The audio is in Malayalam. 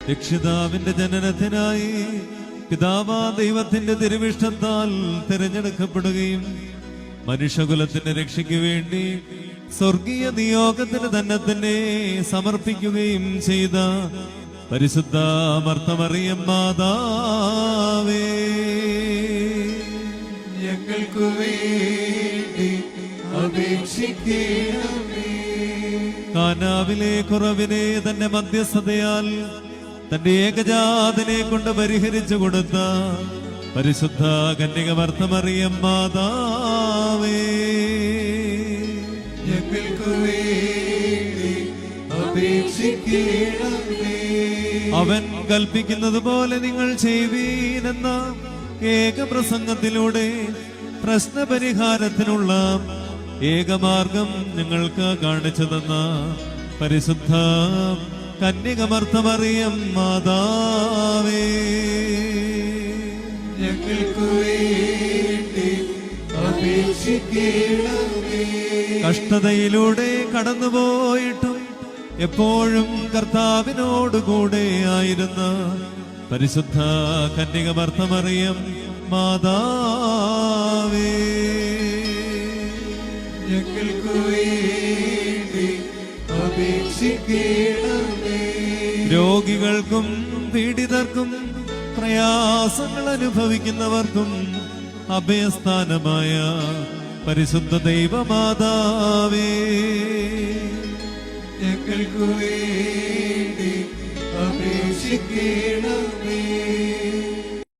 രക്ഷിതാവിന്റെ ജനനത്തിനായി പിതാവാ ദൈവത്തിന്റെ തിരുവിഷ്ടത്താൽ തിരഞ്ഞെടുക്കപ്പെടുകയും മനുഷ്യകുലത്തിന്റെ രക്ഷയ്ക്ക് വേണ്ടി സ്വർഗീയ നിയോഗത്തിന് തന്നെ സമർപ്പിക്കുകയും ചെയ്ത പരിശുദ്ധ മർത്തമറിയം മാതാവേ, ഞങ്ങൾക്കു വേണ്ടി അപേക്ഷിക്കണമേ. കാനാവിലെ കുറവിനെ തന്റെ മധ്യസ്ഥതയാൽ തന്റെ ഏകജാതനെ കൊണ്ട് പരിഹരിച്ചു കൊടുത്ത പരിശുദ്ധ കന്യക മർത്തമറിയം മാതാവേ, ഞങ്ങൾക്കു വേണ്ടി അപേക്ഷിക്കണമേ. അവൻ കൽപ്പിക്കുന്നത് പോലെ നിങ്ങൾ ചെയ്യുവീനെന്ന ഏകപ്രസംഗത്തിലൂടെ പ്രശ്നപരിഹാരത്തിനുള്ള ഏകമാർഗം ഞങ്ങൾക്ക് കാണിച്ചു തന്ന പരിശുദ്ധ കന്യക മർത്തമറിയം മാതാവേ, ഞങ്ങൾക്കു വേണ്ടി അപേക്ഷിക്കണമേ. കഷ്ടതയിലൂടെ കടന്നുപോയിട്ടും എപ്പോഴും കർത്താവിനോടുകൂടെ ആയിരുന്ന പരിശുദ്ധ കന്യക മർത്തമറിയം മാതാവേ, ഞങ്ങൾക്കു വേണ്ടി അപേക്ഷിക്കണമേ. രോഗികൾക്കും പീഡിതർക്കും പ്രയാസങ്ങൾ അനുഭവിക്കുന്നവർക്കും അഭയസ്ഥാനമായ പരിശുദ്ധ ദൈവമാതാവേ, ഞങ്ങൾക്കു വേണ്ടി അപേക്ഷിക്കണമേ.